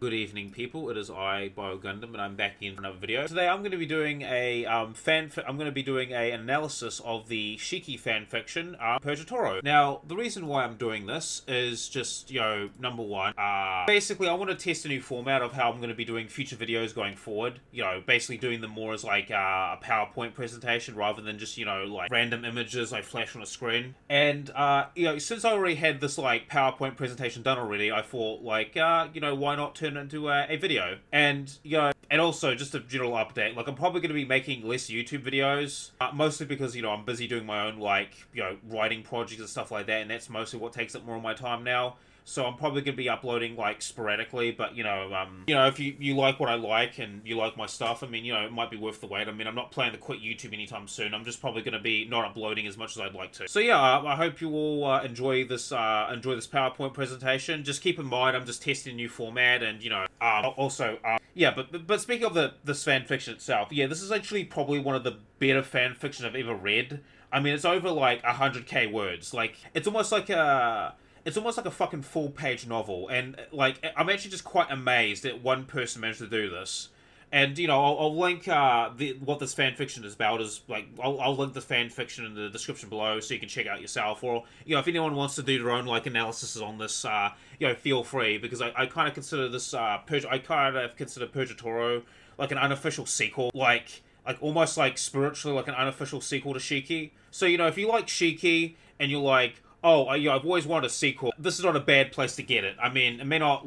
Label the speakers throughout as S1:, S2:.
S1: Good evening, people. It is I, Bio Gundam, and I'm back in for another video. Today, I'm going to be doing an analysis of the Shiki fan fiction, Purgatoriu. Now, the reason why I'm doing this is just, number one, basically, I want to test a new format of how I'm going to be doing future videos going forward. Basically doing them more as like a PowerPoint presentation rather than just, like random images I flash on a screen. And since I already had this like PowerPoint presentation done already, I thought like, why not turn into a video? And and also just a general update, like I'm probably going to be making less YouTube videos, mostly because I'm busy doing my own writing projects and stuff like that, and that's mostly what takes up more of my time now. So I'm probably going to be uploading like sporadically, but if you like what I like and you like my stuff, I mean, it might be worth the wait. I mean, I'm not planning to quit YouTube anytime soon. I'm just probably going to be not uploading as much as I'd like to. So yeah, I hope you all enjoy this PowerPoint presentation. Just keep in mind, I'm just testing a new format, and but speaking of this fan fiction itself, yeah, this is actually probably one of the better fan fiction I've ever read. I mean, it's over like 100k words. Like it's almost like a fucking full-page novel, and like I'm actually just quite amazed that one person managed to do this. And I'll link what this fan fiction is about. Is like I'll link the fan fiction in the description below so you can check it out yourself. Or if anyone wants to do their own like analysis on this, feel free, because I kind of consider this Purgatoriu like an unofficial sequel, like almost like spiritually like an unofficial sequel to Shiki. So if you like Shiki and you're like, oh, I've always wanted a sequel, this is not a bad place to get it. I mean, it may not,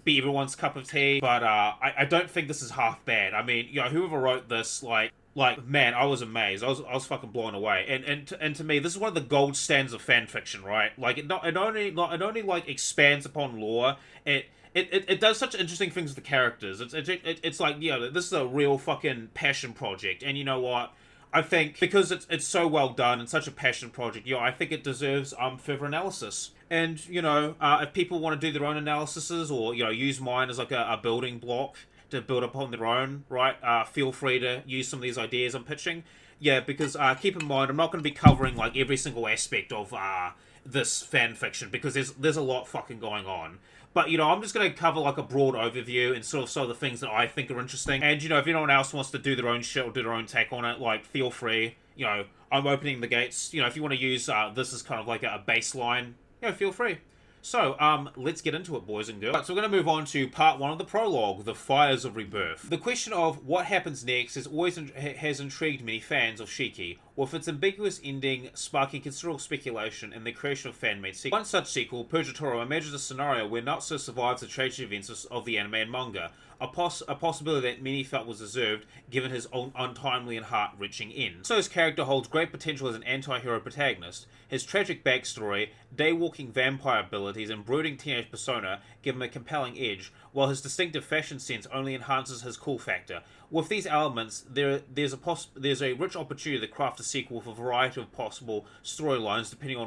S1: be everyone's cup of tea, but, I don't think this is half bad. I mean, whoever wrote this, man, I was amazed. I was fucking blown away. And to me, this is one of the gold standards of fan fiction, right? Like, it only expands upon lore. It does such interesting things with the characters. It's like, this is a real fucking passion project. And you know what? I think because it's so well done and such a passion project, I think it deserves further analysis. And if people want to do their own analyses or use mine as like a building block to build upon their own, right? Feel free to use some of these ideas I'm pitching. Yeah, because keep in mind, I'm not going to be covering like every single aspect of this fan fiction, because there's a lot fucking going on. But, I'm just going to cover, like, a broad overview and sort of the things that I think are interesting. And, if anyone else wants to do their own shit or do their own take on it, like, feel free. I'm opening the gates. If you want to use this as kind of like a baseline, feel free. So, let's get into it, boys and girls. Right, so we're going to move on to part one of the prologue, The Fires of Rebirth. The question of what happens next has intrigued many fans of Shiki, with its ambiguous ending sparking considerable speculation in the creation of fan-made sequels. One such sequel, Purgatoriu, imagines a scenario where Natsuno survives the tragic events of the anime and manga, a possibility that many felt was deserved given his untimely and heart-wrenching end. So his character holds great potential as an anti-hero protagonist. His tragic backstory, day-walking vampire abilities, and brooding teenage persona give him a compelling edge, while his distinctive fashion sense only enhances his cool factor. With these elements, there's a rich opportunity to craft a sequel with a variety of possible storylines, depending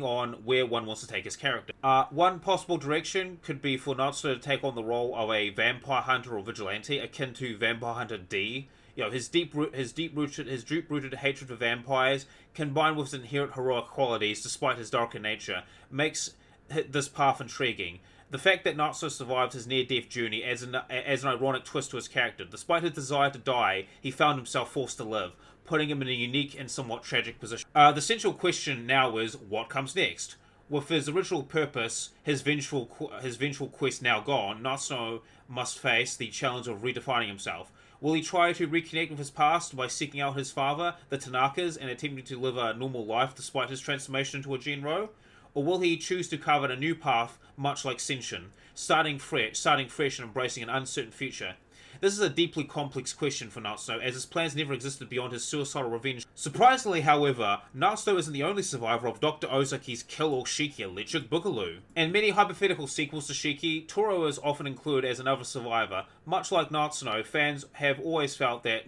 S1: on where one wants to take his character. One possible direction could be for Natsuno to take on the role of a vampire hunter or vigilante, akin to Vampire Hunter D. His deep-rooted hatred for vampires, combined with his inherent heroic qualities despite his darker nature, makes this path intriguing. The fact that Natsuno survived his near-death journey adds an ironic twist to his character. Despite his desire to die, he found himself forced to live, putting him in a unique and somewhat tragic position. The central question now is, what comes next? With his original purpose, his vengeful quest now gone, Natsuno must face the challenge of redefining himself. Will he try to reconnect with his past by seeking out his father, the Tanakas, and attempting to live a normal life despite his transformation into a Genro? Or will he choose to carve out a new path, much like Senshin, starting fresh and embracing an uncertain future? This is a deeply complex question for Natsuno, as his plans never existed beyond his suicidal revenge. Surprisingly, however, Natsuno isn't the only survivor of Dr. Ozaki's Kill All Shiki electric boogaloo. In many hypothetical sequels to Shiki, Toru is often included as another survivor. Much like Natsuno, fans have always felt that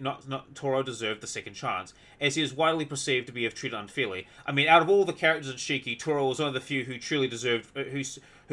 S1: Toru deserved the second chance, as he is widely perceived to be treated unfairly. I mean, out of all the characters in Shiki, Toru was one of the few who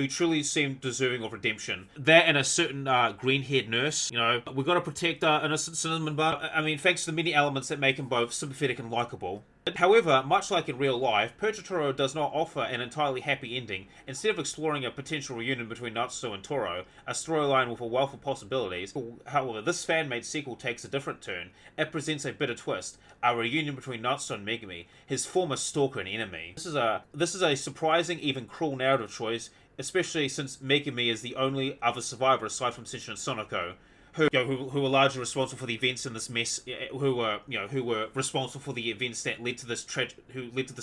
S1: truly seemed deserving of redemption. That and a certain green-haired nurse, we gotta protect innocent cinnamon bun. I mean, thanks to the many elements that make him both sympathetic and likable. However, much like in real life, Purgatoriu does not offer an entirely happy ending. Instead of exploring a potential reunion between Natsuno and Toro, a storyline with a wealth of possibilities, however, this fan-made sequel takes a different turn. It presents a bitter twist, a reunion between Natsuno and Megumi, his former stalker and enemy. This is a surprising, even cruel narrative choice, especially since Megumi is the only other survivor aside from Senshin and Sonoko, who were largely responsible for the events in this mess, who were responsible for the events that led to this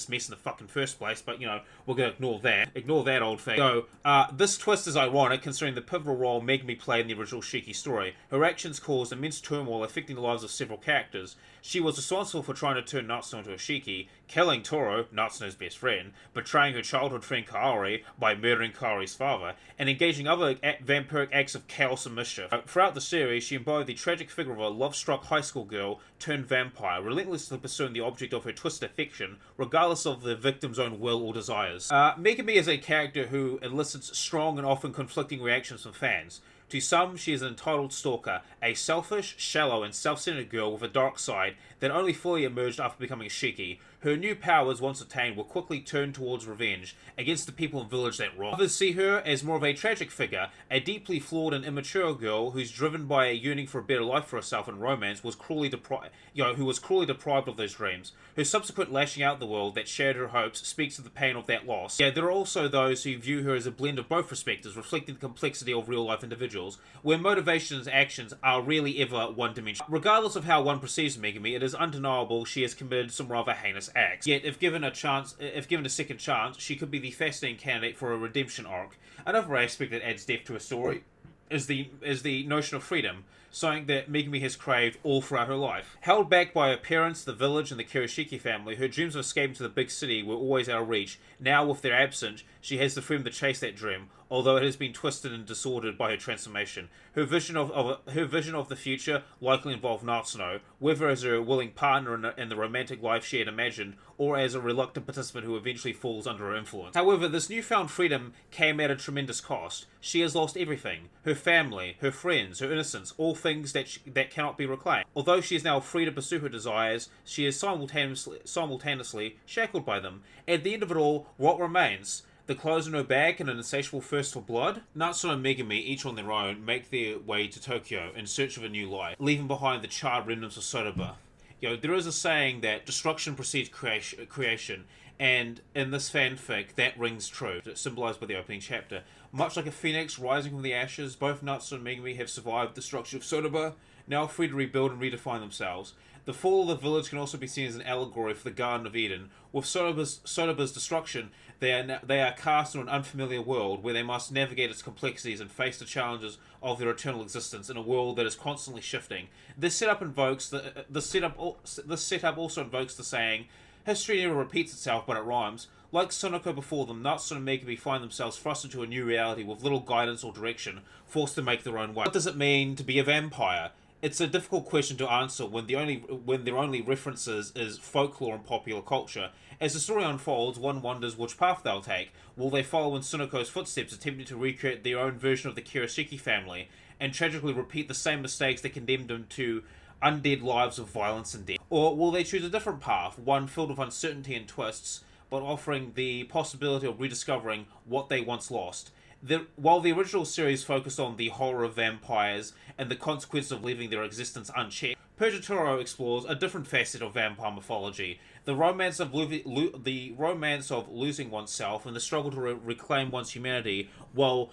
S1: mess in the fucking first place. But we're gonna ignore that old thing. So this twist is ironic considering the pivotal role Megumi played in the original Shiki story. Her actions caused immense turmoil affecting the lives of several characters. She was responsible for trying to turn Natsuno into a Shiki, killing Toro, Natsuno's best friend, betraying her childhood friend Kaori by murdering Kaori's father, and engaging other vampiric acts of chaos and mischief. Throughout the series, she embodied the tragic figure of a love-struck high school girl turned vampire, relentlessly pursuing the object of her twisted affection, regardless of the victim's own will or desires. Megumi is a character who elicits strong and often conflicting reactions from fans. To some, she is an entitled stalker, a selfish, shallow, and self-centered girl with a dark side that only fully emerged after becoming a Shiki. Her new powers, once attained, will quickly turn towards revenge against the people in Village that wronged. Others see her as more of a tragic figure, a deeply flawed and immature girl who's driven by a yearning for a better life for herself and romance, who was cruelly deprived of those dreams. Her subsequent lashing out at the world that shared her hopes speaks of the pain of that loss. Yeah, there are also those who view her as a blend of both perspectives, reflecting the complexity of real-life individuals, where motivations and actions are rarely ever one-dimensional. Regardless of how one perceives Megumi, it is undeniable she has committed some rather heinous acts. Yet, if given a second chance, she could be the fascinating candidate for a redemption arc. Another aspect that adds depth to a story is the notion of freedom, something that Megumi has craved all throughout her life. Held back by her parents, the village, and the Shiki family, her dreams of escaping to the big city were always out of reach. Now, with their absence, she has the freedom to chase that dream, although it has been twisted and disordered by her transformation. Her vision of the future likely involved Natsuno, whether as her willing partner in the romantic life she had imagined, or as a reluctant participant who eventually falls under her influence. However, this newfound freedom came at a tremendous cost. She has lost everything: her family, her friends, her innocence, all things that cannot be reclaimed. Although she is now free to pursue her desires, she is simultaneously shackled by them. At the end of it all, what remains? The clothes in her bag and an insatiable thirst for blood? Natsuno and Megumi, each on their own, make their way to Tokyo in search of a new life, leaving behind the charred remnants of Sotoba. There is a saying that destruction precedes creation, and in this fanfic, that rings true, symbolized by the opening chapter. Much like a phoenix rising from the ashes, both Natsuno and Megumi have survived the destruction of Sotoba, now free to rebuild and redefine themselves. The fall of the village can also be seen as an allegory for the Garden of Eden. With Sotoba's destruction, they are cast in an unfamiliar world where they must navigate its complexities and face the challenges of their eternal existence in a world that is constantly shifting. This setup also invokes the saying, "History never repeats itself, but it rhymes." Like Sonoko before them, Natsuno and Megumi find themselves thrust into a new reality with little guidance or direction, forced to make their own way. What does it mean to be a vampire? It's a difficult question to answer when their only references is folklore and popular culture. As the story unfolds, one wonders which path they'll take. Will they follow in Sunoko's footsteps, attempting to recreate their own version of the Shiki family, and tragically repeat the same mistakes that condemned them to undead lives of violence and death? Or will they choose a different path, one filled with uncertainty and twists, but offering the possibility of rediscovering what they once lost? While the original series focused on the horror of vampires and the consequence of leaving their existence unchecked, Purgatoriu explores a different facet of vampire mythology: the romance of losing oneself and the struggle to reclaim one's humanity while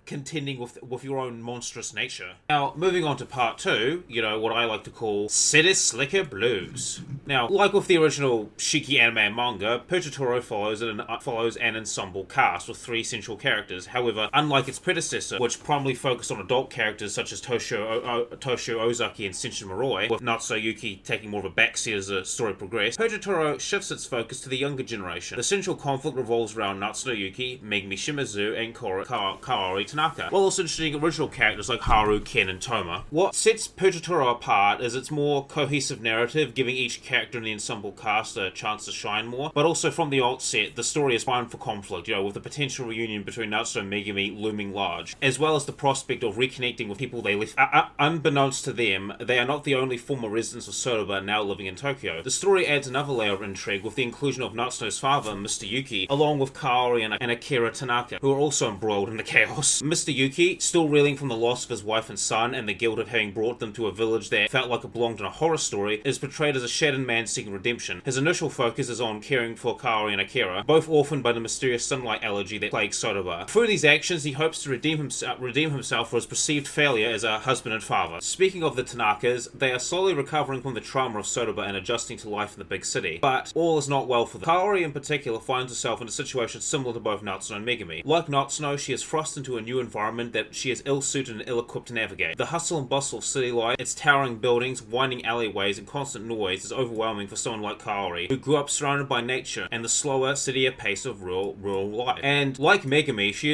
S1: contending with your own monstrous nature. Now, moving on to part 2, what I like to call City Slicker Blues. Now, like with the original Shiki anime and manga, Purgatoriu follows an ensemble cast with 3 central characters. However, unlike its predecessor, which primarily focused on adult characters such as Toshio Ozaki and Senshin Moroi, with Natsuno Yuki taking more of a backseat as the story progressed, Purgatoriu shifts its focus to the younger generation. The central conflict revolves around Natsuno Yuki, Megumi Shimizu, Kazu and Kaori Tanaka, while also introducing original characters like Haru, Ken, and Toma. What sets Purgatoriu apart is its more cohesive narrative, giving each character in the ensemble cast a chance to shine more, but also from the outset, the story is primed for conflict, with the potential reunion between Natsuno and Megumi looming large, as well as the prospect of reconnecting with people they left. Unbeknownst to them, they are not the only former residents of Sotoba now living in Tokyo. The story adds another layer of intrigue with the inclusion of Natsuno's father, Mr. Yuki, along with Kaori and Akira Tanaka, who are also embroiled in the chaos. Mr. Yuki, still reeling from the loss of his wife and son and the guilt of having brought them to a village that felt like it belonged in a horror story, is portrayed as a shattered man seeking redemption. His initial focus is on caring for Kaori and Akira, both orphaned by the mysterious sunlight allergy that plagues Sotoba. Through these actions, he hopes to redeem himself for his perceived failure as a husband and father. Speaking of the Tanakas, they are slowly recovering from the trauma of Sotoba and adjusting to life in the big city. But all is not well for them. Kaori in particular finds herself in a situation similar to both Natsuno and Megumi. Like Natsuno, she is thrust into a new environment that she is ill-suited and ill-equipped to navigate. The hustle and bustle of city life, its towering buildings, winding alleyways, and constant noise is overwhelming for someone like Kaori, who grew up surrounded by nature and the slower, cittier pace of rural life. And like Megumi, she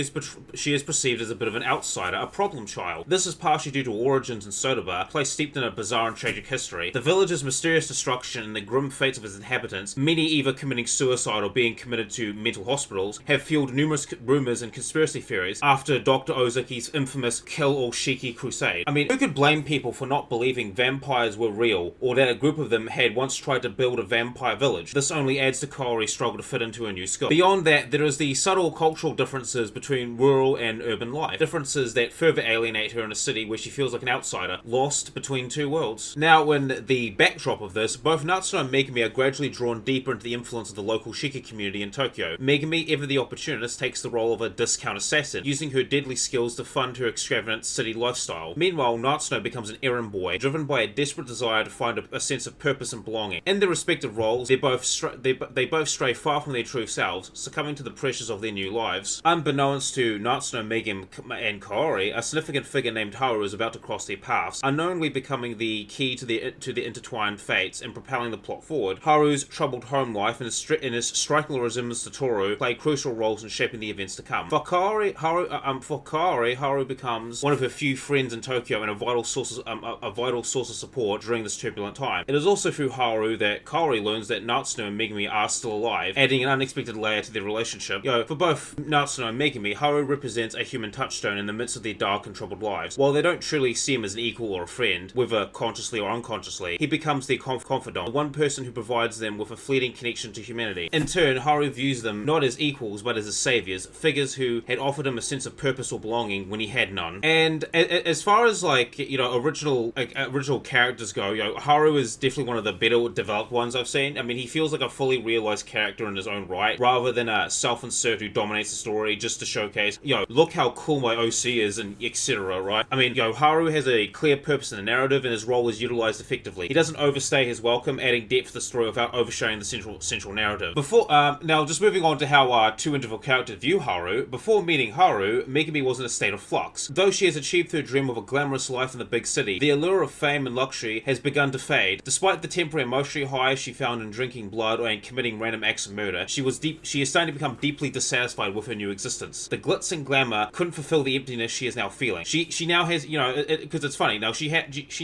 S1: is perceived as a bit of an outsider, a problem child. This is partially due to origins in Sotoba, a place steeped in a bizarre and tragic history. The village's mysterious destruction and the grim fates of its inhabitants, many either committing suicide or being committed to mental hospitals, have fueled numerous rumors and conspiracy theories after Dr. Ozaki's infamous Kill All Shiki crusade. I mean, who could blame people for not believing vampires were real, or that a group of them had once tried to build a vampire village? This only adds to Kaori's struggle to fit into a new school. Beyond that, there is the subtle cultural differences between rural and urban life, differences that further alienate her in a city where she feels like an outsider, lost between two worlds. Now, in the backdrop of this, both Natsuno and Megumi are gradually drawn deeper into the influence of the local Shiki community in Tokyo. Megumi, ever the opportunist, takes the role of a discount assassin, using her deadly skills to fund her extravagant city lifestyle. Meanwhile, Natsuno becomes an errand boy, driven by a desperate desire to find a sense of purpose and belonging. In their respective roles, they both stray far from their true selves, succumbing to the pressures of their new lives. Unbeknownst to Natsuno, Megumi, and Kaori, a significant figure named Haru is about to cross their paths, unknowingly becoming the key to the intertwined fates and propelling the plot forward. Haru's troubled home life and his striking resemblance to Toru play crucial roles in shaping the events to come. For Kaori, Haru becomes one of her few friends in Tokyo and a vital source of support during this turbulent time. It is also through Haru that Kaori learns that Natsuno and Megumi are still alive, adding an unexpected layer to their relationship. For both Natsuno and Megumi, Haru represents a human touchstone in the midst of their dark and troubled lives. While they don't truly see him as an equal or a friend, whether consciously or unconsciously, he becomes their confidant, the one person who provides them with a fleeting connection to humanity. In turn, Haru views them not as equals, but as his saviors, figures who had offered him a sense of purpose or belonging when he had none. And as far as original characters go, Haru is definitely one of the better developed ones I've seen. I mean, he feels like a fully realized character in his own right, rather than a self-insert who dominates the story just to showcase, look how cool my OC is and etc., right? I mean, Haru has a clear purpose in the narrative and his role is utilized effectively. He doesn't overstay his welcome, adding depth to the story without overshadowing the central narrative. Now just moving on to how two individual characters view Haru. Before meeting Haru, Megumi was in a state of flux. Though she has achieved her dream of a glamorous life in the big city, the allure of fame and luxury has begun to fade. Despite the temporary emotional highs she found in drinking blood and committing random acts of murder, she is starting to become deeply dissatisfied with her new existence. The glitz and glamour couldn't fulfill the emptiness she is now feeling. She now has, because it's funny, now she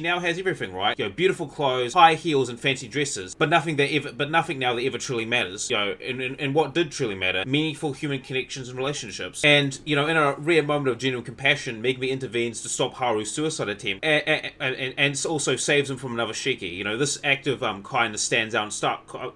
S1: now has everything, right? Beautiful clothes, high heels, and fancy dresses, but nothing now that ever truly matters. And what did truly matter? Meaningful human connections and relationships. And in a rare moment of genuine compassion, Megumi intervenes to stop Haru's suicide attempt, and also saves him from another Shiki. This act of kindness stands out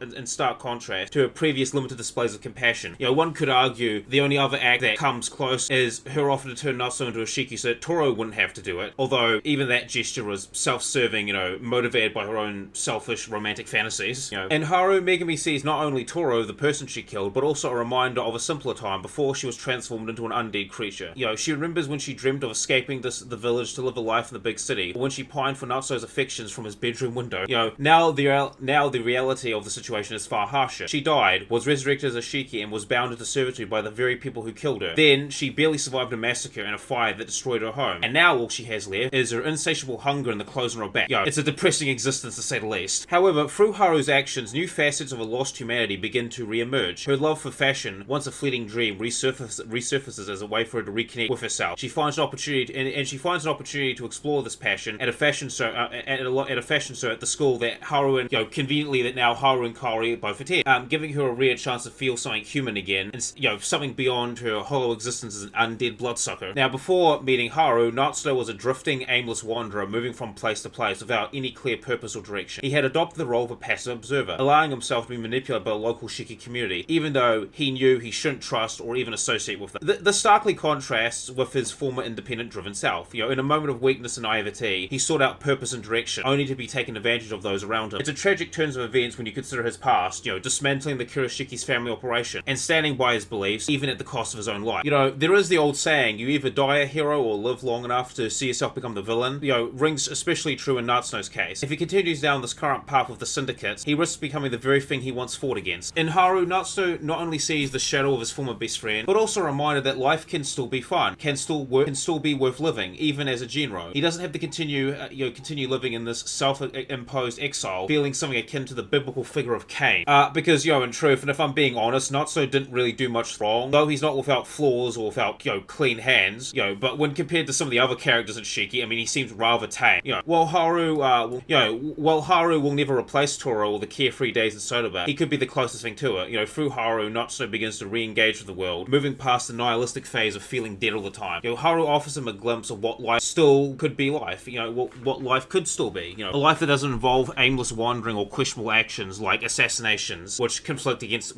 S1: in stark contrast to her previous limited displays of compassion. One could argue the only other act that comes close is her offer to turn Natsuno into a Shiki so that Toru wouldn't have to do it. Although even that gesture was self-serving, motivated by her own selfish romantic fantasies. And Haru, Megumi sees not only Toru, the person she killed, but also a reminder of a simpler time before she was transformed into an undead creature. She remembers when she dreamt of escaping the village to live a life in the big city, or when she pined for Natsuno's affections from his bedroom window. Now the reality of the situation is far harsher. She died, was resurrected as a Shiki, and was bound into servitude by the very people who killed her. Then, she barely survived a massacre and a fire that destroyed her home. And now all she has left is her insatiable hunger and the clothes on her back. It's a depressing existence to say the least. However, through Haru's actions, new facets of a lost humanity begin to re-emerge. Her love for fashion, once a fleeting dream, resurfaces resurfaces as a way for her to reconnect with herself. She finds an opportunity, and she finds an opportunity to explore this passion at a fashion show at the school that Haru and conveniently that now Haru and Kaori both attend, giving her a rare chance to feel something human again, and something beyond her hollow existence as an undead bloodsucker. Now, before meeting Haru, Natsuno was a drifting, aimless wanderer moving from place to place without any clear purpose or direction. He had adopted the role of a passive observer, allowing himself to be manipulated by the local Shiki community, even though he knew he shouldn't trust or even associate with them. This starkly contrasts with his former independent-driven self. In a moment of weakness and naivety, he sought out purpose and direction, only to be taken advantage of those around him. It's a tragic turn of events when you consider his past, dismantling the Kuroshiki's family operation, and standing by his beliefs, even at the cost of his own life. There is the old saying, you either die a hero or live long enough to see yourself become the villain. Rings especially true in Natsuno's case. If he continues down this current path with the syndicates, he risks becoming the very thing he once fought against. In Haru, Natsuno not only sees the shadow of his former best friend, but also a reminder that life can still be fun, can still be worth living, even as a Genro. He doesn't have to continue living in this self-imposed exile, feeling something akin to the biblical figure of Cain. Because, in truth, and if I'm being honest, Natsuno didn't really do much wrong, though he's not without flaws or without, clean hands, but when compared to some of the other characters in Shiki, I mean, he seems rather tame. While Haru will never replace Toro or the carefree days in Sotoba, he could be the closest thing to it. Through Haru, Natsuno begins to re-engage with the world, moving past the nihilistic phase of feeling dead all the time. Haru offers him a glimpse of what life still could be life, what life could still be, a life that doesn't involve aimless wandering or questionable actions like assassinations, which conflict against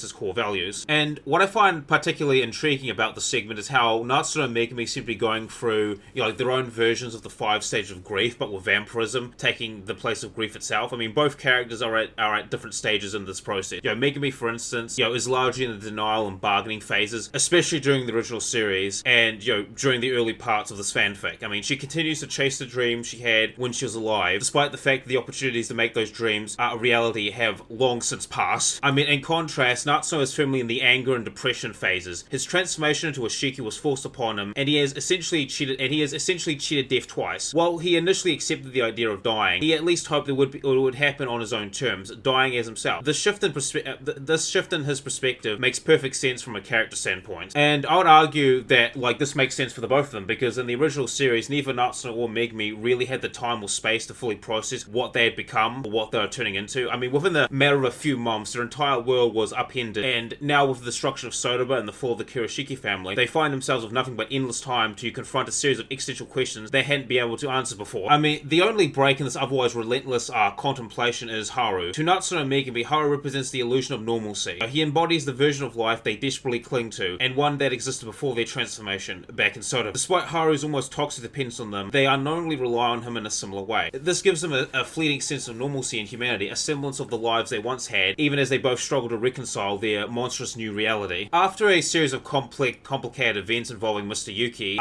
S1: his core values. And what I find particularly intriguing about the segment is how Natsuno and Megumi seem to be going through, their own versions of the 5 stages of grief, but with vampirism taking the place of grief itself. I mean, both characters are at different stages in this process. Megumi, for instance, is largely in the denial and bargaining phases, especially during the original series and, during the early parts of this fanfic. I mean, she continues to chase the dreams she had when she was alive, despite the fact that the opportunities to make those dreams a reality have long since passed. I mean, in contrast, Natsuno is firmly in the anger and depression phases. His transformation into a Shiki was forced upon him, and he has essentially cheated death twice. While he initially accepted the idea of dying, he at least hoped it would happen on his own terms, dying as himself. This shift in his perspective makes perfect sense from a character standpoint, and I would argue that this makes sense for the both of them, because in the original series, neither Natsuno or Megumi really had the time or space to fully process what they had become or what they were turning into. I mean, within the matter of a few months, their entire world was upended, and now with the destruction of Sotoba and the fall of the Kuroshiki family, they find themselves with nothing but endless time to confront a series of existential questions they hadn't been able to answer before. I mean, the only break in this otherwise relentless contemplation is Haru. To Natsuno and Megumi, Haru represents the illusion of normalcy. He embodies the version of life they desperately cling to, and one that existed before their transformation back in Sotoba. Despite Haru's almost toxic dependence on them, they unknowingly rely on him in a similar way. This gives them a fleeting sense of normalcy and humanity, a semblance of the lives they once had, even as they both struggle to reconcile their monstrous new reality. After a series of complicated events involving Mr. Yuki,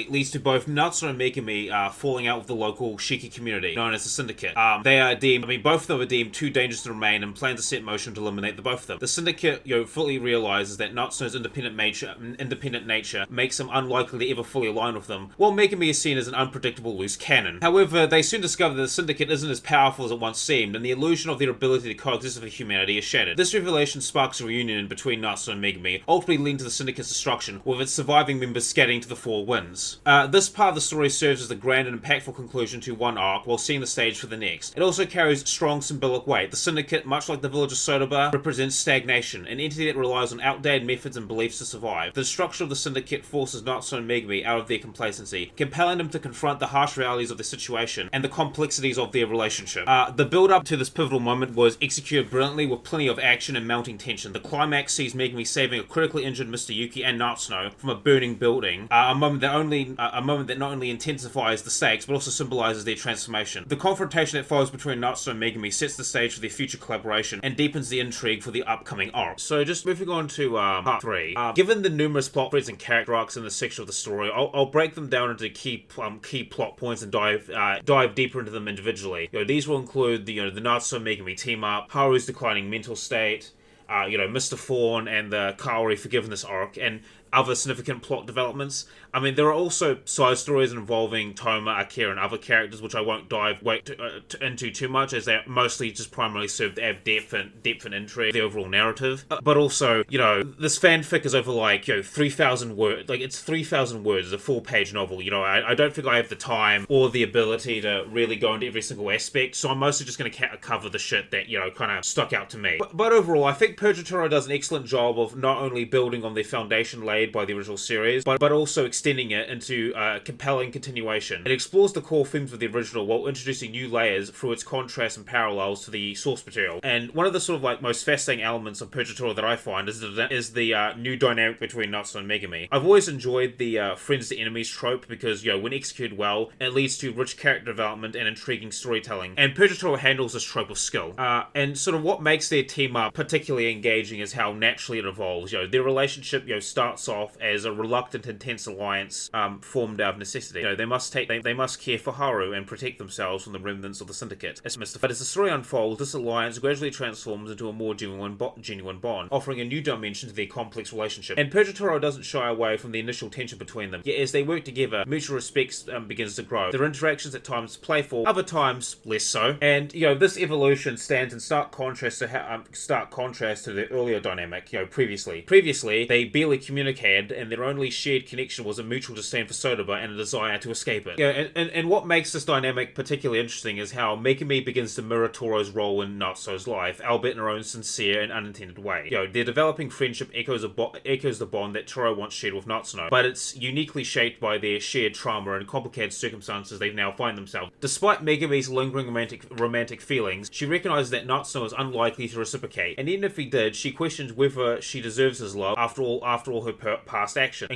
S1: leads to both Natsuno and Megumi falling out with the local Shiki community, known as the Syndicate. Both of them are deemed too dangerous to remain and plan to set in motion to eliminate the both of them. The Syndicate, fully realizes that Natsuno's independent nature makes him unlikely to ever fully align with them, while Megumi is seen as an unpredictable loose cannon. However, they soon discover that the Syndicate isn't as powerful as it once seemed, and the illusion of their ability to coexist with humanity is shattered. This revelation sparks a reunion between Natsuno and Megumi, ultimately leading to the Syndicate's destruction, with its surviving members scattering to the four winds. This part of the story serves as the grand and impactful conclusion to one arc, while setting the stage for the next. It also carries strong symbolic weight. The Syndicate, much like the village of Sotoba, represents stagnation, an entity that relies on outdated methods and beliefs to survive. The destruction of the Syndicate forces Natsuno and Megumi out of their complacency, compelling them to confront the harsh realities of their situation and the complexities of their relationship. The build-up to this pivotal moment was executed brilliantly with plenty of action and mounting tension. The climax sees Megumi saving a critically injured Mr. Yuki and Natsuno from a burning building, a moment that not only intensifies the stakes but also symbolizes their transformation. The confrontation that follows between Natsuno and Megumi sets the stage for their future collaboration and deepens the intrigue for the upcoming arc. So just moving on to part 3. Given the numerous plot threads and character arcs in this section of the story, I'll break them down into key plot points and dive deeper into them individually. These will include the Natsuno Megumi team up, Haru's declining mental state, Mr. Fawn and the Kaori forgiveness arc, and other significant plot developments. I mean, there are also side stories involving Toma, Akira, and other characters, which I won't dive into too much, as they're mostly just primarily serve to have depth and intrigue, the overall narrative. But also, this fanfic is over 3,000 words. It's 3,000 words. It's a full-page novel. I don't think I have the time or the ability to really go into every single aspect, so I'm mostly just going to cover the shit that, kind of stuck out to me. But overall, I think Purgatoriu does an excellent job of not only building on the foundation laid by the original series, but also extending it into a compelling continuation. It explores the core themes of the original while introducing new layers through its contrasts and parallels to the source material. And one of the sort of most fascinating elements of Purgatoriu that I find is the new dynamic between Natsuno and Megumi. I've always enjoyed the friends to enemies trope because, when executed well, it leads to rich character development and intriguing storytelling. And Purgatoriu handles this trope with skill. And sort of what makes their team up particularly engaging is how naturally it evolves. Their relationship, starts off as a reluctant, intense alliance formed out of necessity. They must care for Haru and protect themselves from the remnants of the syndicate. But as the story unfolds, this alliance gradually transforms into a more genuine bond, offering a new dimension to their complex relationship. And Purgatoriu doesn't shy away from the initial tension between them. Yet as they work together, mutual respect begins to grow. Their interactions at times playful, other times less so. And this evolution stands in stark contrast to the earlier dynamic. Previously they barely communicated, and their only shared connection was a mutual disdain for Sotoba and a desire to escape it. And what makes this dynamic particularly interesting is how Megumi begins to mirror Toru's role in Natsuno's life, albeit in her own sincere and unintended way. Their developing friendship echoes the bond that Toru once shared with Natsuno, but it's uniquely shaped by their shared trauma and complicated circumstances they now find themselves. Despite Megumi's lingering romantic feelings, she recognizes that Natsuno is unlikely to reciprocate, and even if he did, she questions whether she deserves his love after all her past action,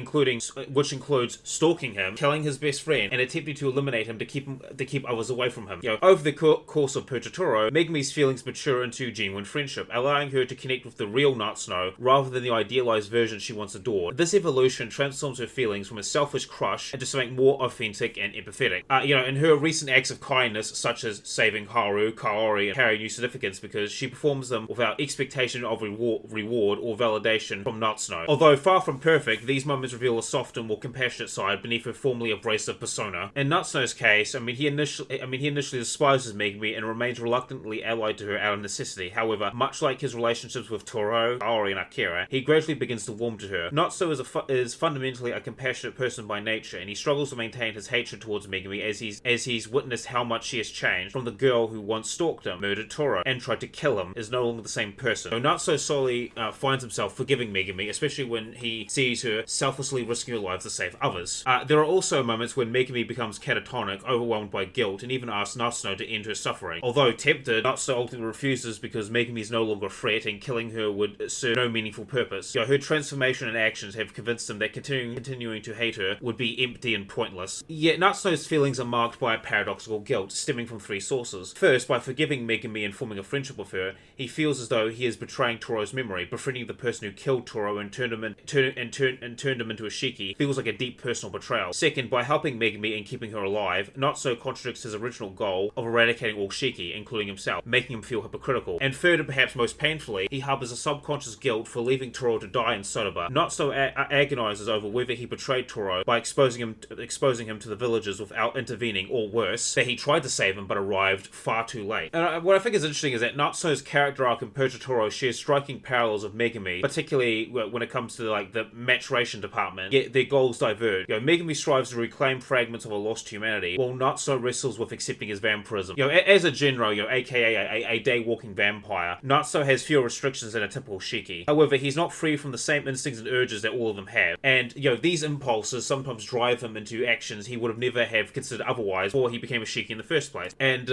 S1: which includes stalking him, killing his best friend, and attempting to eliminate him to keep others away from him. Over the course of Purgatoriu, Megumi's feelings mature into genuine friendship, allowing her to connect with the real Natsuno rather than the idealized version she once adored. This evolution transforms her feelings from a selfish crush into something more authentic and empathetic. In her recent acts of kindness, such as saving Haru, Kaori, and carrying new certificates because she performs them without expectation of reward or validation from Natsuno. Although far from perfect, these moments reveal a softer, more compassionate side beneath her formerly abrasive persona. In Natsuno's case, he initially despises Megumi and remains reluctantly allied to her out of necessity. However, much like his relationships with Toru, Kaori, and Akira, he gradually begins to warm to her. Natsuno is fundamentally a compassionate person by nature, and he struggles to maintain his hatred towards Megumi as he's witnessed how much she has changed from the girl who once stalked him, murdered Toru, and tried to kill him, is no longer the same person. So Natsuno slowly finds himself forgiving Megumi, especially when he sees her selflessly risking her life to save others. There are also moments when Megumi becomes catatonic, overwhelmed by guilt, and even asks Natsuno to end her suffering. Although tempted, Natsuno ultimately refuses because Megumi is no longer a threat, and killing her would serve no meaningful purpose. Her transformation and actions have convinced him that continuing to hate her would be empty and pointless. Yet Natsuno's feelings are marked by a paradoxical guilt, stemming from three sources. First, by forgiving Megumi and forming a friendship with her, he feels as though he is betraying Toru's memory, befriending the person who killed Toru and turned him into a Shiki feels like a deep personal betrayal. Second, by helping Megumi and keeping her alive, Natsuno contradicts his original goal of eradicating all Shiki, including himself, making him feel hypocritical. And third, and perhaps most painfully, he harbors a subconscious guilt for leaving Toru to die in Sotoba. Natsuno agonizes over whether he betrayed Toru by exposing him to the villagers without intervening, or worse, that he tried to save him but arrived far too late. And what I think is interesting is that Natsuno's character arc in Purgatoriu shares striking parallels of Megumi, particularly when it comes to the maturation department, yet their goals diverge. Megumi strives to reclaim fragments of a lost humanity, while Natsuno wrestles with accepting his vampirism. As a Genro, aka a day-walking vampire, Natsuno has fewer restrictions than a typical Shiki. However, he's not free from the same instincts and urges that all of them have, and these impulses sometimes drive him into actions he would have never have considered otherwise before he became a Shiki in the first place. And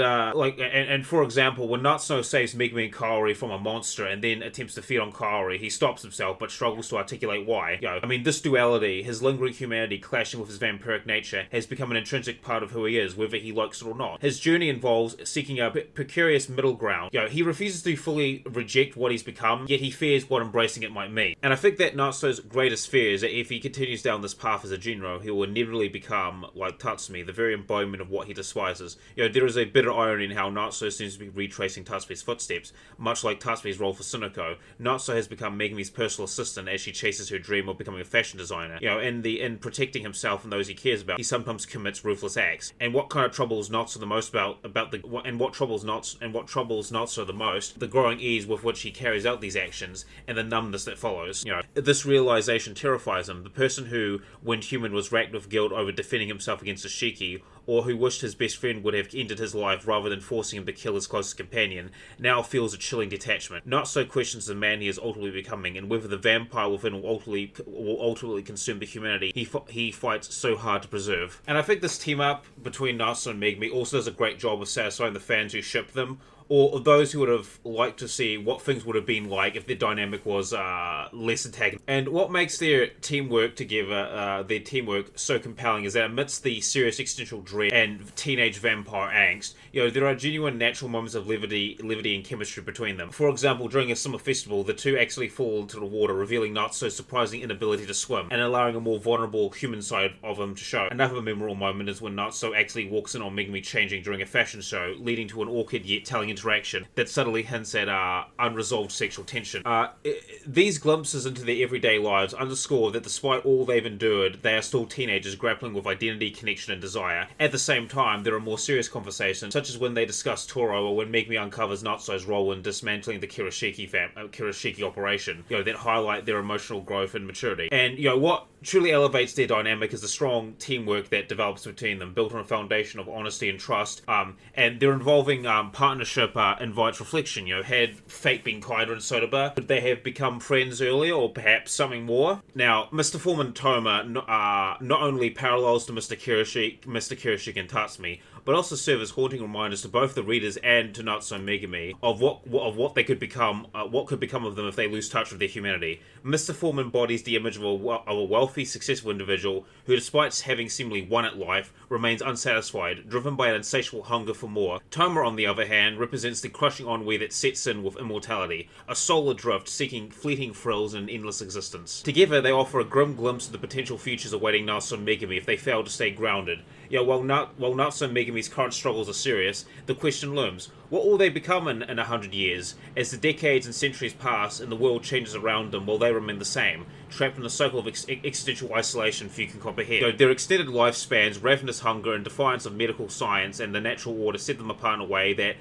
S1: for example, when Natsuno saves Megumi and Kaori from a monster and then attempts to feed on Kaori, he stops himself but struggles to articulate why. This duality, his lingering humanity clashing with his vampiric nature, has become an intrinsic part of who he is, whether he likes it or not. His journey involves seeking a precarious middle ground. He refuses to fully reject what he's become, yet he fears what embracing it might mean. And I think that Natsuno's greatest fear is that if he continues down this path as a Genro, he will inevitably become like Tatsumi, the very embodiment of what he despises. There is a bitter irony in how Natsuno seems to be retracing Tatsumi's footsteps. Much like Tatsumi's role for Sunako, Natsuno has become Megumi's personal assistant as she chases her dream of becoming a fashion designer. In protecting himself and those he cares about, he sometimes commits ruthless acts. And what kind of troubles Natsuno the most what troubles Natsuno the most, the growing ease with which he carries out these actions, and the numbness that follows. This realization terrifies him. The person who, when human, was racked with guilt over defending himself against a Shiki, or who wished his best friend would have ended his life rather than forcing him to kill his closest companion, now feels a chilling detachment. Natsuno questions the man he is ultimately becoming, and whether the vampire within will ultimately consume the humanity he fights so hard to preserve. And I think this team up between Natsuno and Megumi also does a great job of satisfying the fans who ship them, or those who would have liked to see what things would have been like if their dynamic was less antagonistic. And what makes their teamwork so compelling is that amidst the serious existential dread and teenage vampire angst, there are genuine natural moments of levity and chemistry between them. For example, during a summer festival, the two actually fall into the water, revealing Natsuno's surprising inability to swim, and allowing a more vulnerable human side of him to show. Another memorable moment is when Natsuno actually walks in on Megumi changing during a fashion show, leading to an awkward yet telling interaction that subtly hints at unresolved sexual tension. These glimpses into their everyday lives underscore that despite all they've endured, they are still teenagers grappling with identity, connection, and desire. At the same time, there are more serious conversations, such as when they discuss Toro, or when Megumi uncovers Natsuno's role in dismantling the Kirishiki operation, that highlight their emotional growth and maturity. And what truly elevates their dynamic is the strong teamwork that develops between them, built on a foundation of honesty and trust. And their involving partnership invites reflection. Had fate been kinder in Sotoba, could they have become friends earlier, or perhaps something more? Now, Mr. Foreman Toma not only parallels to Mr. Kirishiki and Tatsumi, but also serve as haunting reminders to both the readers and to Natsuno and Megumi of what they could become, what could become of them if they lose touch with their humanity. Mr. Foreman embodies the image of a wealthy, successful individual who, despite having seemingly won at life, remains unsatisfied, driven by an insatiable hunger for more. Toma, on the other hand, represents the crushing ennui that sets in with immortality, a soul adrift seeking fleeting thrills in an endless existence. Together, they offer a grim glimpse of the potential futures awaiting Natsuno and Megumi if they fail to stay grounded. While Natsuno and Megumi's current struggles are serious, the question looms: what will they become in 100 years? As the decades and centuries pass and the world changes around them, will they remain the same, trapped in a cycle of existential isolation few can comprehend? Their extended lifespans, ravenous hunger, and defiance of medical science and the natural order set them apart in a way that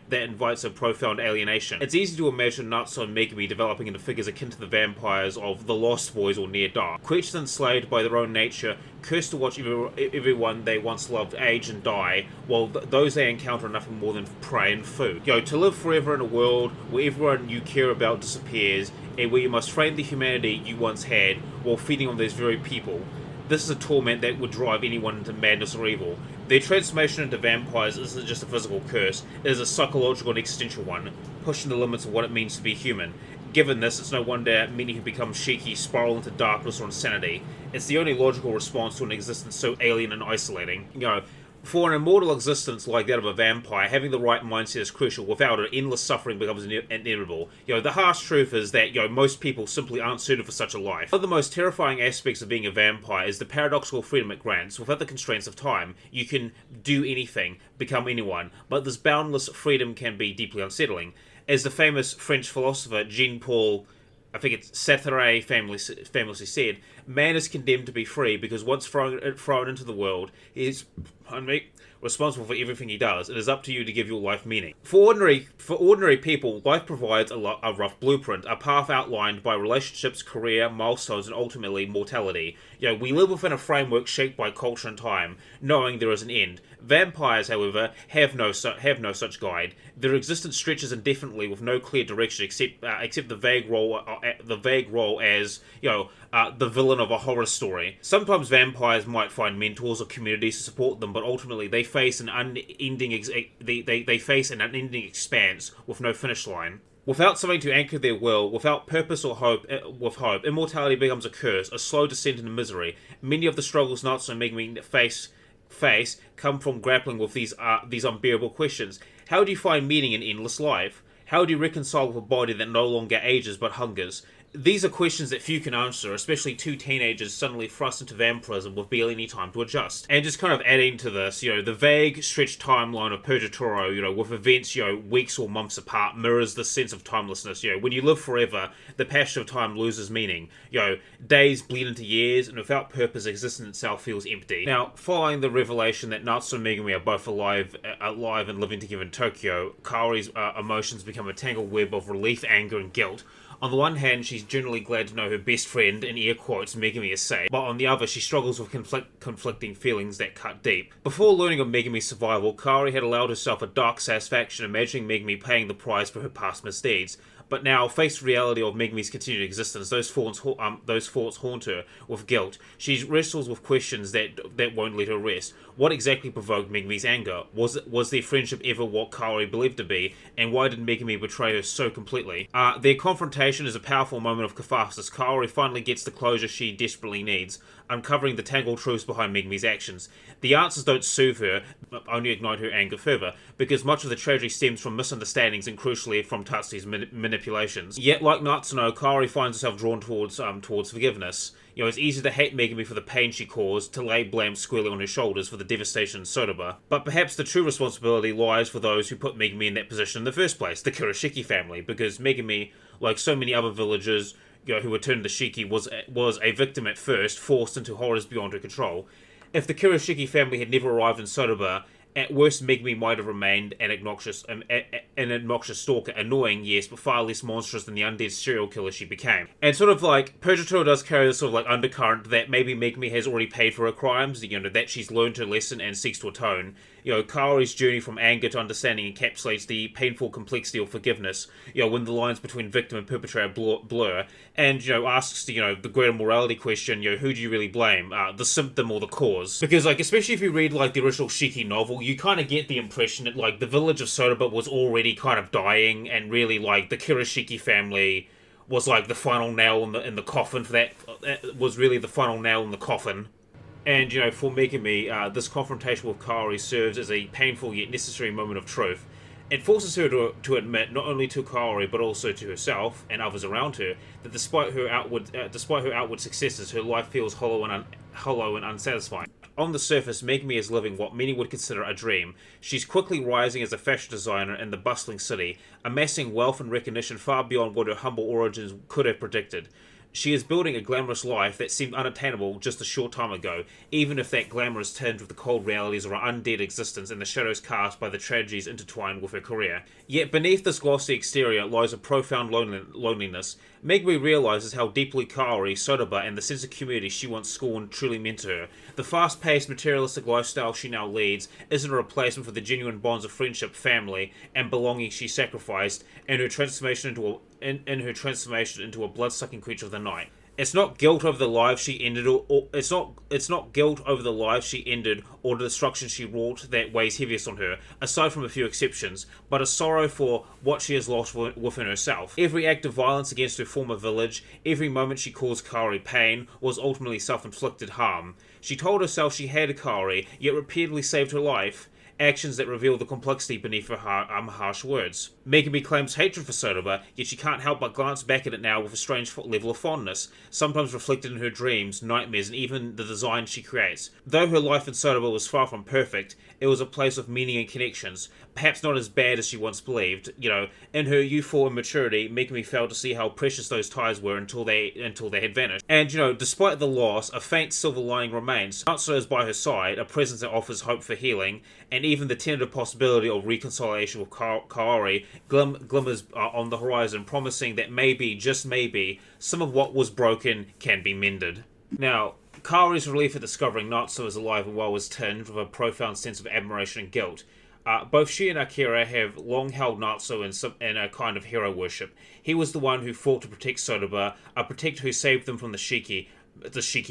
S1: invites a profound alienation. It's easy to imagine Natsuno and Megumi developing into figures akin to the vampires of The Lost Boys or Near Dark, quenched and enslaved by their own nature, cursed to watch everyone they once loved age and die, while those they encounter are nothing more than prey and food. To live forever in a world where everyone you care about disappears, and where you must frame the humanity you once had while feeding on those very people. This is a torment that would drive anyone into madness or evil. Their transformation into vampires isn't just a physical curse, it is a psychological and existential one, pushing the limits of what it means to be human. Given this, it's no wonder many who become Shiki spiral into darkness or insanity. It's the only logical response to an existence so alien and isolating. For an immortal existence like that of a vampire, having the right mindset is crucial. Without it, endless suffering becomes inevitable. The harsh truth is that, most people simply aren't suited for such a life. One of the most terrifying aspects of being a vampire is the paradoxical freedom it grants. Without the constraints of time, you can do anything, become anyone, but this boundless freedom can be deeply unsettling. As the famous French philosopher Jean-Paul Sartre famously said, man is condemned to be free because once thrown into the world, he is responsible for everything he does. It is up to you to give your life meaning. For ordinary people, life provides a rough blueprint, a path outlined by relationships, career, milestones, and ultimately mortality. We live within a framework shaped by culture and time, knowing there is an end. Vampires, however, have no such guide. Their existence stretches indefinitely with no clear direction except the vague role as the villain of a horror story. Sometimes vampires might find mentors or communities to support them, but ultimately they face an unending expanse with no finish line. Without something to anchor their will, without purpose or hope, immortality becomes a curse, a slow descent into misery. Many of the struggles Natsuno and Megumi face come from grappling with these unbearable questions. How do you find meaning in endless life? How do you reconcile with a body that no longer ages but hungers? These are questions that few can answer, especially two teenagers suddenly thrust into vampirism with barely any time to adjust. And just kind of adding to this, the vague, stretched timeline of Purgatoriu, with events, weeks or months apart, mirrors the sense of timelessness. When you live forever, the passage of time loses meaning. Days bleed into years, and without purpose, existence itself feels empty. Now, following the revelation that Natsuno and Megumi are both alive and living together in Tokyo, Kaori's emotions become a tangled web of relief, anger, and guilt. On the one hand, she's generally glad to know her best friend, in air quotes, Megumi, is safe, but on the other, she struggles with conflicting feelings that cut deep. Before learning of Megumi's survival, Kaori had allowed herself a dark satisfaction imagining Megumi paying the price for her past misdeeds. But now, faced with the reality of Megumi's continued existence, those thoughts haunt her with guilt. She wrestles with questions that won't let her rest. What exactly provoked Megumi's anger? Was their friendship ever what Kaori believed to be? And why did Megumi betray her so completely? Their confrontation is a powerful moment of catharsis. Kaori finally gets the closure she desperately needs, uncovering the tangled truths behind Megumi's actions. The answers don't soothe her, only ignite her anger further, because much of the tragedy stems from misunderstandings and, crucially, from Tatsu's manipulations. Yet, like Natsuno, Kaori finds herself drawn towards forgiveness. It's easy to hate Megumi for the pain she caused, to lay blame squarely on her shoulders for the devastation in Sotoba. But perhaps the true responsibility lies for those who put Megumi in that position in the first place, the Shiki family, because Megumi, like so many other villagers who were turned to Shiki, was a victim at first, forced into horrors beyond her control. If the Shiki family had never arrived in Sotoba, at worst Megumi might have remained an obnoxious stalker, annoying, yes, but far less monstrous than the undead serial killer she became. And sort of like, Purgatoriu does carry this sort of like undercurrent that maybe Megumi has already paid for her crimes, that she's learned her lesson and seeks to atone. Kaori's journey from anger to understanding encapsulates the painful complexity of forgiveness, when the lines between victim and perpetrator blur, and, asks, the greater morality question, who do you really blame? The symptom or the cause? Because, especially if you read, the original Shiki novel, you kind of get the impression that, the village of Sotoba was already kind of dying, and really, the Shiki family was, the final nail in the coffin for that, was really the final nail in the coffin. And, for Megumi, this confrontation with Kaori serves as a painful yet necessary moment of truth. It forces her to admit, not only to Kaori, but also to herself and others around her, that despite her outward successes, her life feels hollow and unsatisfying. On the surface, Megumi is living what many would consider a dream. She's quickly rising as a fashion designer in the bustling city, amassing wealth and recognition far beyond what her humble origins could have predicted. She is building a glamorous life that seemed unattainable just a short time ago, even if that glamour is tinged with the cold realities of her undead existence and the shadows cast by the tragedies intertwined with her career. Yet beneath this glossy exterior lies a profound loneliness. Megumi realizes how deeply Kaori, Sotoba, and the sense of community she once scorned truly meant to her. The fast-paced, materialistic lifestyle she now leads isn't a replacement for the genuine bonds of friendship, family, and belonging she sacrificed in her transformation into a blood-sucking creature of the night. It's not guilt over the lives she ended, it's not guilt over the lives she ended or the destruction she wrought that weighs heaviest on her, aside from a few exceptions, but a sorrow for what she has lost within herself. Every act of violence against her former village, every moment she caused Kaori pain, was ultimately self-inflicted harm. She told herself she had Kaori, yet repeatedly saved her life. Actions that reveal the complexity beneath her harsh words. Megumi claims hatred for Sotoba, yet she can't help but glance back at it now with a strange level of fondness, sometimes reflected in her dreams, nightmares, and even the design she creates. Though her life in Sotoba was far from perfect, it was a place of meaning and connections, perhaps not as bad as she once believed. In her youthful immaturity, Megumi failed to see how precious those ties were until they had vanished. And, despite the loss, a faint silver lining remains. Natsuno is by her side, a presence that offers hope for healing, and even the tentative possibility of reconciliation with Kaori glimmers on the horizon, promising that maybe, just maybe, some of what was broken can be mended. Now, Kaori's relief at discovering Natsuno is alive and well is tinged with a profound sense of admiration and guilt. Both she and Akira have long held Natsuno in a kind of hero worship. He was the one who fought to protect Sotoba, a protector who saved them from the Shiki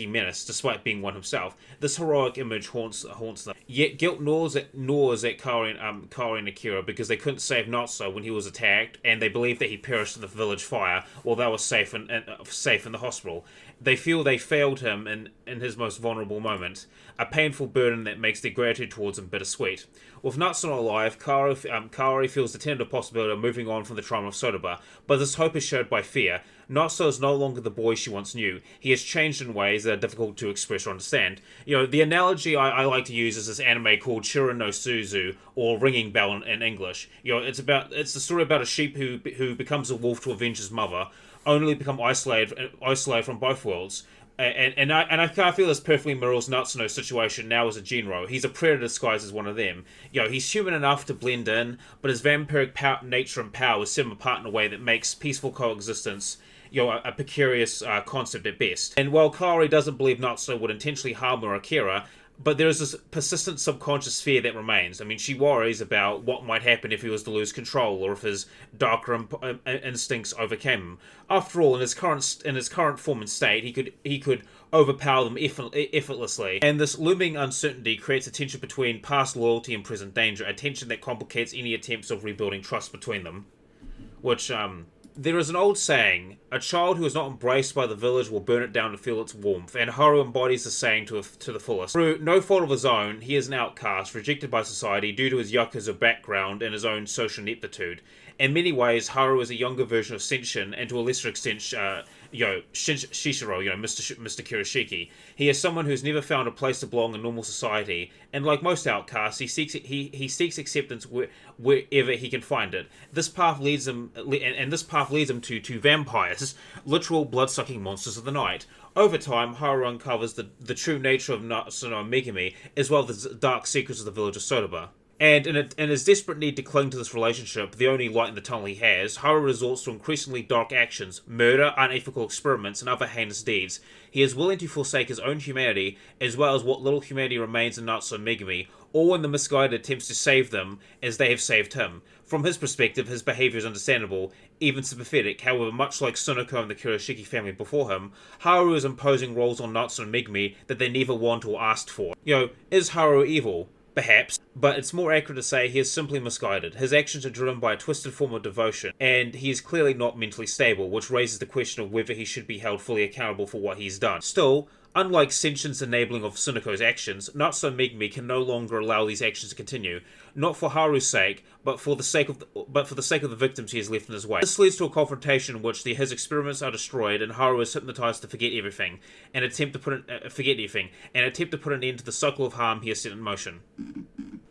S1: menace, despite being one himself. This heroic image haunts them. Yet guilt gnaws at Kaori and Akira because they couldn't save Natsuno when he was attacked, and they believe that he perished in the village fire while they were safe in the hospital. They feel they failed him in his most vulnerable moment, a painful burden that makes their gratitude towards him bittersweet. With Natsuno alive, Kaori feels the tentative possibility of moving on from the trauma of Sotoba, but this hope is shared by fear. Natsuno is no longer the boy she once knew. He has changed in ways that are difficult to express or understand. The analogy I like to use is this anime called Shirin no Suzu, or Ringing Bell in English. It's the story about a sheep who becomes a wolf to avenge his mother, only to become isolated from both worlds. And I kind of feel this perfectly mirrors Natsuno's situation now as a Jinro. He's a predator disguised as one of them. He's human enough to blend in, but his vampiric nature and power set him apart in a way that makes peaceful coexistence a precarious concept at best. And while Kaori doesn't believe Natsuno would intentionally harm or Akira, but there is this persistent subconscious fear that remains. I mean, she worries about what might happen if he was to lose control, or if his darker instincts overcame him. After all, in his current form and state, he could overpower them effortlessly. And this looming uncertainty creates a tension between past loyalty and present danger, a tension that complicates any attempts of rebuilding trust between them. Which, there is an old saying, a child who is not embraced by the village will burn it down to feel its warmth, and Haru embodies the saying to the fullest. Through no fault of his own, he is an outcast, rejected by society due to his Yakuza background and his own social ineptitude. In many ways, Haru is a younger version of Senshin, and to a lesser extent, Shishiro, Mr. Kirishiki. He is someone who's never found a place to belong in normal society, and like most outcasts, he seeks acceptance wherever he can find it. This path leads him to vampires, literal blood-sucking monsters of the night. Over time, Haru uncovers the true nature of Natsuno and Megumi, as well as the dark secrets of the village of Sotoba. And in his desperate need to cling to this relationship, the only light in the tunnel he has, Haru resorts to increasingly dark actions, murder, unethical experiments, and other heinous deeds. He is willing to forsake his own humanity, as well as what little humanity remains in Natsuno and Megumi, all in the misguided attempts to save them as they have saved him. From his perspective, his behaviour is understandable, even sympathetic. However, much like Sunoko and the Kurashiki family before him, Haru is imposing roles on Natsuno and Megumi that they never want or asked for. Is Haru evil? Perhaps, but it's more accurate to say he is simply misguided. His actions are driven by a twisted form of devotion, and he is clearly not mentally stable, which raises the question of whether he should be held fully accountable for what he's done. Still, unlike Senshin's enabling of Sunoko's actions, Natsuno and Megumi can no longer allow these actions to continue, not for Haru's sake, but for the sake of the victims he has left in his way. This leads to a confrontation in which his experiments are destroyed, and Haru is hypnotized to forget everything, and attempt to put an end to the cycle of harm he has set in motion.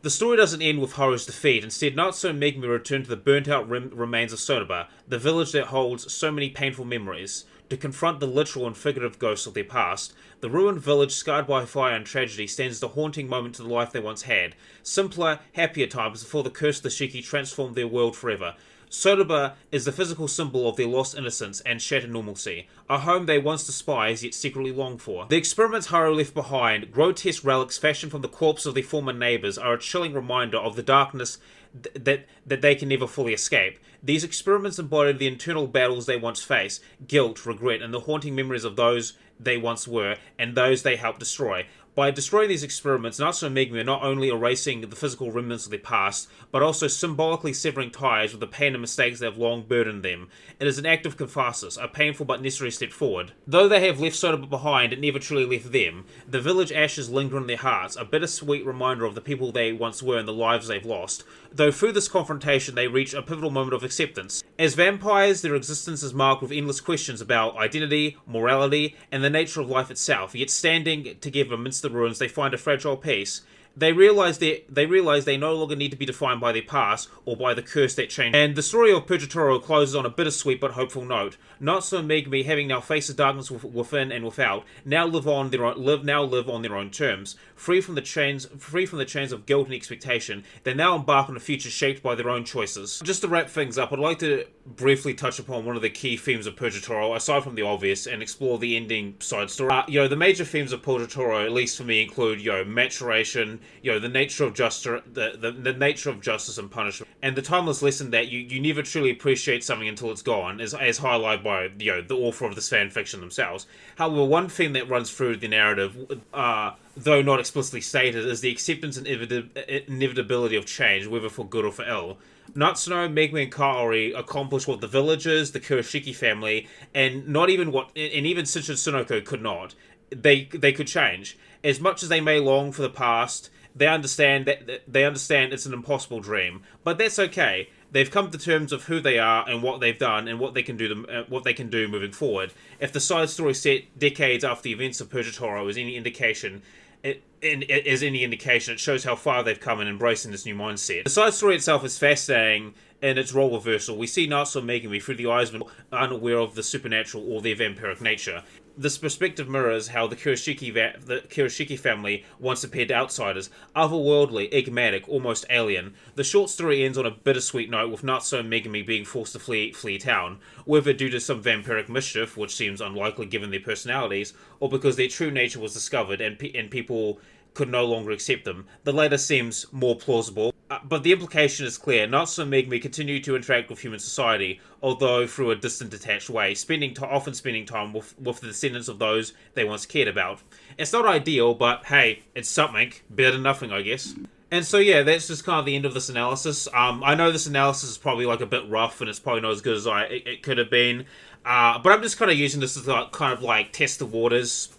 S1: The story doesn't end with Haru's defeat. Instead, Natsuno and Megumi return to the burnt-out remains of Sotoba, the village that holds so many painful memories, to confront the literal and figurative ghosts of their past. The ruined village, scarred by fire and tragedy, stands as a haunting moment to the life they once had. Simpler, happier times before the curse of the Shiki transformed their world forever. Sotoba is the physical symbol of their lost innocence and shattered normalcy, a home they once despised yet secretly longed for. The experiments Haru left behind, grotesque relics fashioned from the corpse of their former neighbours, are a chilling reminder of the darkness that they can never fully escape. These experiments embodied the internal battles they once faced, guilt, regret, and the haunting memories of those they once were, and those they helped destroy. By destroying these experiments, Natsuno and Megumi are not only erasing the physical remnants of their past, but also symbolically severing ties with the pain and mistakes that have long burdened them. It is an act of catharsis, a painful but necessary step forward. Though they have left Sotoba behind, it never truly left them. The village ashes linger in their hearts, a bittersweet reminder of the people they once were and the lives they've lost. Though through this confrontation they reach a pivotal moment of acceptance. As vampires, their existence is marked with endless questions about identity, morality, and the nature of life itself, yet standing together amidst the ruins, they find a fragile peace. They realize they no longer need to be defined by their past or by the curse that changed. And the story of Purgatoriu closes on a bittersweet but hopeful note. Natsuno and Megumi, having now faced the darkness within and without, now live on their own terms, free from the chains of guilt and expectation. They now embark on a future shaped by their own choices. Just to wrap things up, I'd like to briefly touch upon one of the key themes of Purgatoriu, aside from the obvious, and explore the ending side story. The major themes of Purgatoriu, at least for me, include maturation, the nature of justice, the nature of justice and punishment, and the timeless lesson that you never truly appreciate something until it's gone, as highlighted by the author of this fan fiction themselves. However, one theme that runs through the narrative, though not explicitly stated, is the acceptance and inevitability of change, whether for good or for ill. Natsuno, Megumi, and Kaori accomplish what the villagers, the Kurashiki family, and even Senshin Sunoko could not. They could change. As much as they may long for the past, they understand it's an impossible dream. But that's okay. They've come to terms of who they are and what they've done and what they can do moving forward. If the side story set decades after the events of Purgatoriu is any indication, it shows how far they've come in embracing this new mindset. The side story itself is fascinating in its role reversal. We see Natsuno and Megumi through the eyes of unaware of the supernatural or their vampiric nature. This perspective mirrors how the Shiki family once appeared to outsiders, otherworldly, enigmatic, almost alien. The short story ends on a bittersweet note with Natsuno and Megumi being forced to flee town, whether due to some vampiric mischief, which seems unlikely given their personalities, or because their true nature was discovered and people could no longer accept them. The latter seems more plausible, but the implication is clear. Natsuno and Megumi continue to interact with human society, although through a distant, detached way, often spending time with the descendants of those they once cared about. It's not ideal, but hey, it's something. Better than nothing, I guess. And so yeah, that's just kind of the end of this analysis. I know this analysis is probably like a bit rough, and it's probably not as good as it could have been. But I'm just kind of using this as kind of like test the waters.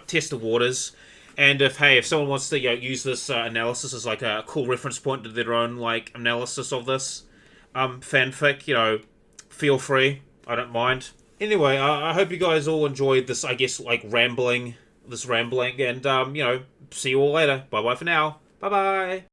S1: Test the waters. And if someone wants to use this analysis as like a cool reference point to their own like analysis of this fanfic, feel free. I don't mind. Anyway, I hope you guys all enjoyed this, I guess, like rambling, and see you all later. Bye bye for now. Bye bye.